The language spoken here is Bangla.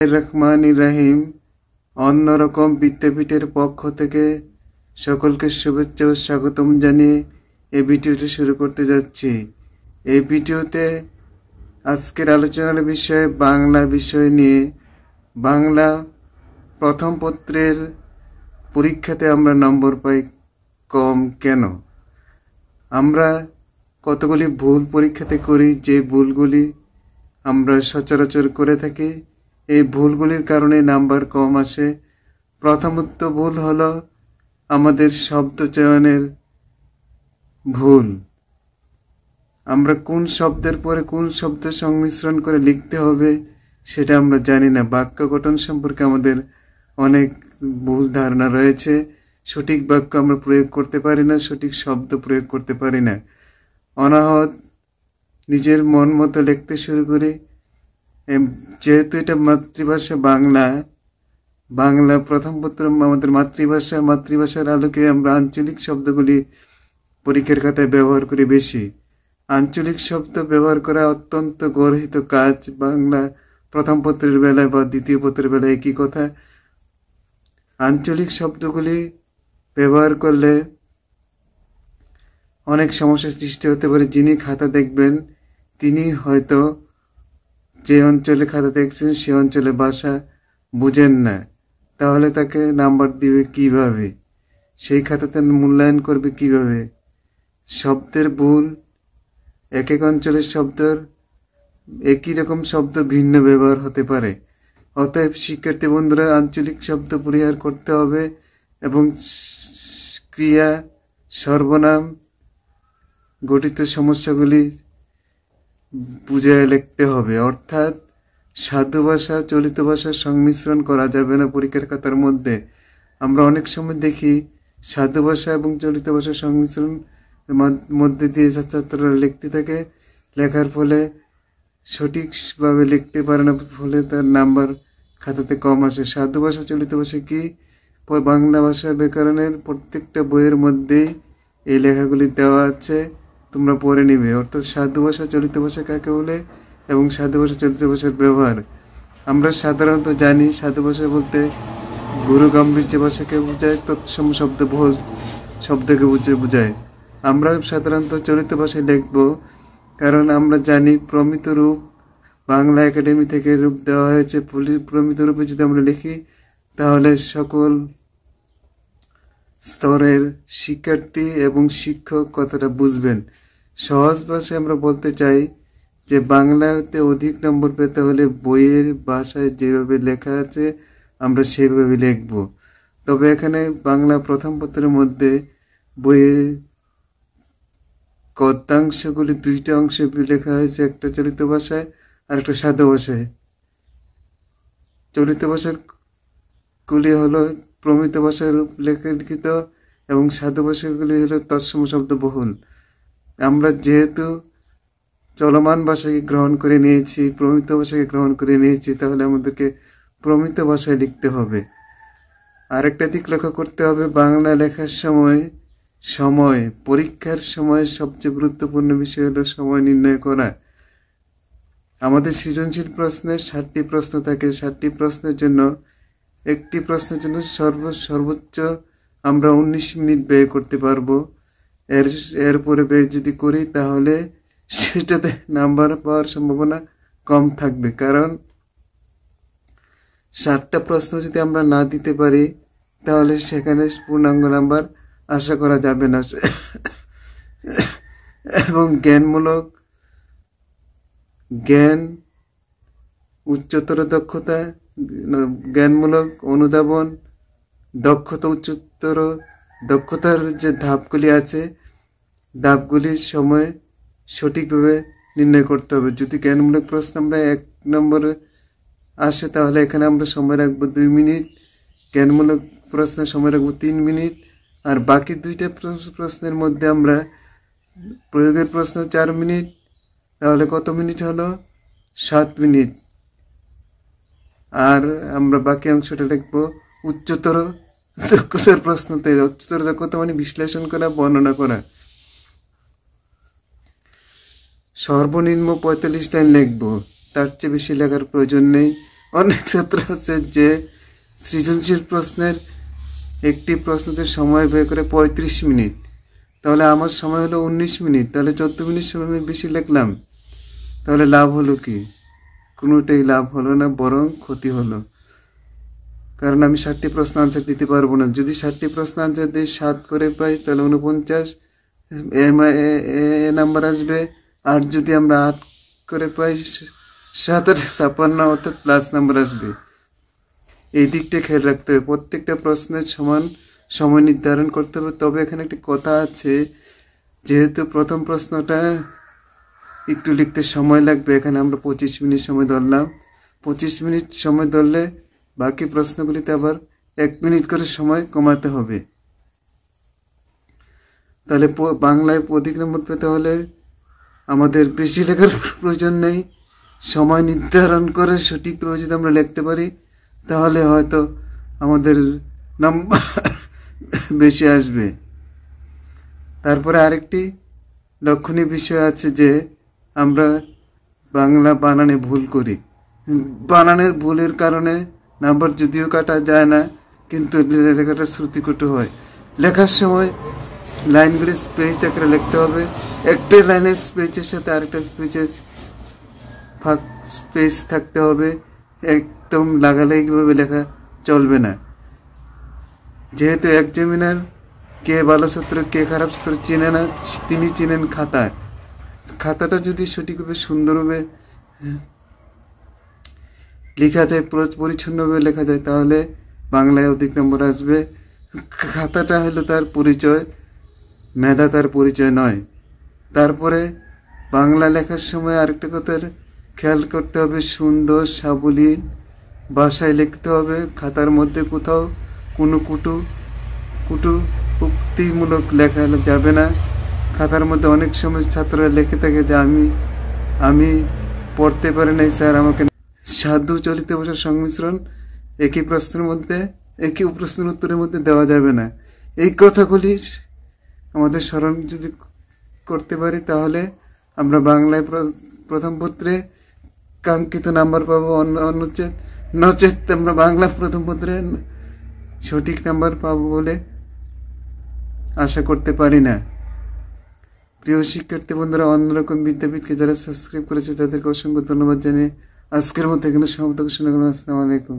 রহমানির রহিম। অন্যরকম বিদ্যাপীঠের পক্ষ থেকে সকলকে শুভেচ্ছা ও স্বাগতম জানিয়ে এই ভিডিওটি শুরু করতে যাচ্ছি। এই ভিডিওতে আজকের আলোচনার বিষয় বাংলা বিষয় নিয়ে। বাংলা প্রথম পত্রের পরীক্ষাতে আমরা নম্বর পাই কম কেন? আমরা কতগুলি ভুল পরীক্ষাতে করি, যে ভুলগুলি আমরা সচরাচর করে থাকি। এই ভুলগুলির কারণে নাম্বার কম আসে। প্রথমত ভুল হলো আমাদের শব্দ চয়নের ভুল। আমরা কোন শব্দের পরে কোন শব্দ সংমিশ্রণ করে লিখতে হবে সেটা আমরা জানি না। বাক্য গঠন সম্পর্কে আমাদের অনেক ভুল ধারণা রয়েছে। সঠিক বাক্য আমরা প্রয়োগ করতে পারি না, সঠিক শব্দ প্রয়োগ করতে পারি না। অনাহত নিজের মন মতো লিখতে শুরু করি। যেহেতু এটা মাতৃভাষা বাংলা প্রথম পত্র আমাদের মাতৃভাষার আলোকে আমরা আঞ্চলিক শব্দগুলি পরীক্ষার খাতায় ব্যবহার করি বেশি। আঞ্চলিক শব্দ ব্যবহার করা অত্যন্ত গর্হিত কাজ। বাংলা প্রথম পত্রের বেলায় বা দ্বিতীয় পত্রের বেলায় একই কথা। আঞ্চলিক শব্দগুলি ব্যবহার করলে অনেক সমস্যার সৃষ্টি হতে পারে। যিনি খাতা দেখবেন তিনি হয়তো যে অঞ্চলে খাতা দেখছেন সে অঞ্চলে ভাষা বুঝেন না, তাহলে তাকে নাম্বার দিবে কিভাবে? সেই খাতাতে মূল্যায়ন করবে কিভাবে? শব্দের ভুল, এক এক অঞ্চলের শব্দের একই রকম শব্দ ভিন্ন ব্যবহার হতে পারে। অতএব শিক্ষার্থী বন্ধুরা, আঞ্চলিক শব্দ পরিহার করতে হবে এবং ক্রিয়া, সর্বনাম গঠিত সমস্যাগুলি বুঝে লিখতে হবে। অর্থাৎ সাধু ভাষা চলিত ভাষার সংমিশ্রণ করা যাবে না পরীক্ষার খাতার মধ্যে। আমরা অনেক সময় দেখি সাধু ভাষা এবং চলিত ভাষার সংমিশ্রণ মধ্যে দিয়ে ছাত্ররা লিখতে থাকে। লেখার ফলে সঠিকভাবে লিখতে পারে না, ফলে তার নাম্বার খাতাতে কম আসে। সাধু ভাষা চলিত ভাষা কি? বাংলা ভাষা ব্যাকরণের প্রত্যেকটা বইয়ের মধ্যেই এই লেখাগুলি দেওয়া আছে, তোমরা পড়ে নিবে। অর্থাৎ সাধু ভাষা চলিত ভাষা কাকে বলে এবং সাধু ভাষা চলিত ভাষার ব্যবহার। আমরা সাধারণত জানি সাধু ভাষা বলতে গুরু গাম্ভীর্য ভাষাকে বোঝায়, তৎসম শব্দবহুল শব্দকে বোঝায়। আমরা সাধারণত চলিত ভাষায় লিখব, কারণ আমরা জানি প্রমিত রূপ বাংলা একাডেমি থেকে রূপ দেওয়া হয়েছে। প্রমিত রূপে যদি আমরা লিখি তাহলে সকল স্তরের শিক্ষার্থী এবং শিক্ষক কথাটা বুঝবেন। সহজ ভাষায় আমরা বলতে চাই যে বাংলাতে অধিক নম্বর পেতে হলে বইয়ের ভাষায় যেভাবে লেখা আছে আমরা সেভাবে লিখব। তবে এখানে বাংলা প্রথম পত্রের মধ্যে বইয়ের গদ্যাংশগুলি দুইটা অংশে লেখা হয়েছে, একটা চলিত ভাষায় আর একটা সাধু ভাষায়। চলিত ভাষার গুলি হলো প্রমিত ভাষার লিখিত এবং সাধু ভাষাগুলি হলো তৎসম শব্দ বহুল। আমরা যেহেতু চলমান ভাষাকে গ্রহণ করে নিয়েছি, প্রমিত ভাষাকে গ্রহণ করে নিয়েছি, তাহলে আমাদেরকে প্রমিত ভাষায় লিখতে হবে। আরেকটা দিক লক্ষ্য করতে হবে, বাংলা লেখার সময় পরীক্ষার সময় সবচেয়ে গুরুত্বপূর্ণ বিষয় হলো সময় নির্ণয় করা। আমাদের সৃজনশীল প্রশ্নের 7টি প্রশ্ন থাকে। 7টি প্রশ্নের জন্য একটি প্রশ্নের জন্য সর্বোচ্চ আমরা 19 মিনিট ব্যয় করতে পারবো। এরপরে ব্যয় যদি করি তাহলে সেটাতে নাম্বার পাওয়ার সম্ভাবনা কম থাকবে, কারণ 7টা প্রশ্ন যদি আমরা না দিতে পারি তাহলে সেখানে পূর্ণাঙ্গ নাম্বার আশা করা যাবে না। এবং জ্ঞান, উচ্চতর দক্ষতা, জ্ঞানমূলক অনুধাবন, দক্ষতা, উচ্চতর দক্ষতার যে ধাপগুলি আছে, ধাপগুলির সময় সঠিকভাবে নির্ণয় করতে হবে। যদি জ্ঞানমূলক প্রশ্ন আমরা 1 নম্বরে আসে তাহলে এখানে আমরা সময় রাখবো 2 মিনিট, জ্ঞানমূলক প্রশ্ন সময় রাখবো 3 মিনিট, আর বাকি 2টা প্রশ্নের মধ্যে আমরা প্রয়োগের প্রশ্ন 4 মিনিট, তাহলে কত মিনিট হলো? 7 মিনিট। আর আমরা বাকি অংশটা লিখবো উচ্চতর দক্ষতার প্রশ্নতে। উচ্চতর দক্ষতা মানে বিশ্লেষণ করা, বর্ণনা করা। সর্বনিম্ন 45 লাইন লিখবো, তার চেয়ে বেশি লেখার প্রয়োজন নেই। অনেক ছাত্র আছে যে সৃজনশীল প্রশ্নের একটি প্রশ্নতে সময় ব্যয় করে 35 মিনিট, তাহলে আমার সময় হলো 19 মিনিট, তাহলে 14 মিনিট সময় আমি বেশি লিখলাম, তাহলে লাভ হলো কি? কোনোটাই লাভ হলো না, বরং ক্ষতি হলো। কারণ আমি 60টি প্রশ্ন আনসার দিতে পারবো না। যদি 60টি প্রশ্ন আনসার দিয়ে 7 করে পাই তাহলে 49 নাম্বার আসবে, আর যদি আমরা 8 করে পাই 7 আর 56 অর্থাৎ প্লাস নাম্বার আসবে। এই দিকটা খেয়াল রাখতে হবে, প্রত্যেকটা প্রশ্নের সমান সময় নির্ধারণ করতে হবে। তবে এখানে একটি কথা আছে, যেহেতু প্রথম প্রশ্নটা একটু লিখতে সময় লাগবে, এখানে আমরা 25 মিনিট সময় ধরলাম। 25 মিনিট সময় ধরলে বাকি প্রশ্নগুলিতে আবার 1 মিনিট করে সময় কমাতে হবে। তাহলে বাংলায় অধিক নম্বর পেতে হলে আমাদের বেশি লেখার প্রয়োজন নেই, সময় নির্ধারণ করে সঠিকভাবে যদি আমরা লিখতে পারি তাহলে হয়তো আমাদের নাম্বার বেশি আসবে। তারপরে আরেকটি লক্ষণীয় বিষয় আছে যে আমরা বাংলা বানানে ভুল করি। বানানের ভুলের কারণে নাম্বার যদিও কাটা যায় না, কিন্তু লেখাটা শ্রুতিকটু হয়। লেখার সময় লাইনগুলি স্পেস আকারে লিখতে হবে। একটা লাইনের স্পেসের সাথে আরেকটা স্পেসের ফাঁক স্পেস থাকতে হবে, একদম লাগালাগিভাবে লেখা চলবে না। যেহেতু এক্সামিনার কে ভালো ছাত্র কে খারাপ ছাত্র চেনে না, তিনি চেনেন খাতাটা যদি সঠিকভাবে সুন্দরভাবে লেখা যায়, পরিচ্ছন্নভাবে লেখা যায়, তাহলে বাংলায় অধিক নম্বর আসবে। খাতাটা হলো তার পরিচয়, মেধা তার পরিচয় নয়। তারপরে বাংলা লেখার সময় আরেকটা কথা খেয়াল করতে হবে, সুন্দর সাবলীল ভাষায় লিখতে হবে। খাতার মধ্যে কোথাও কোনো কুটু উক্তিমূলক লেখা যাবে না। খাতার মধ্যে অনেক সময় ছাত্ররা লিখে থাকে যে আমি পড়তে পারি নাই স্যার, আমাকে সাধু চলিত ভাষার সংমিশ্রণ একই প্রশ্নের উত্তরের মধ্যে দেওয়া যাবে না। এই কথাগুলি আমাদের স্মরণ যদি করতে পারি তাহলে আমরা বাংলায় প্রথম পত্রে কাঙ্ক্ষিত নাম্বার পাবো, নচেত আমরা বাংলা প্রথম পত্রে সঠিক নাম্বার পাবো বলে আশা করতে পারি না। প্রিয় শিক্ষার্থী বন্ধুরা, অন্যরকম বিদ্যাপীঠকে যারা সাবস্ক্রাইব করেছে তাদেরকে অসংখ্য ধন্যবাদ জানিয়ে আজকের মতো এখানে সমাপ্ত ঘোষণা করলাম। আসসালামু আলাইকুম।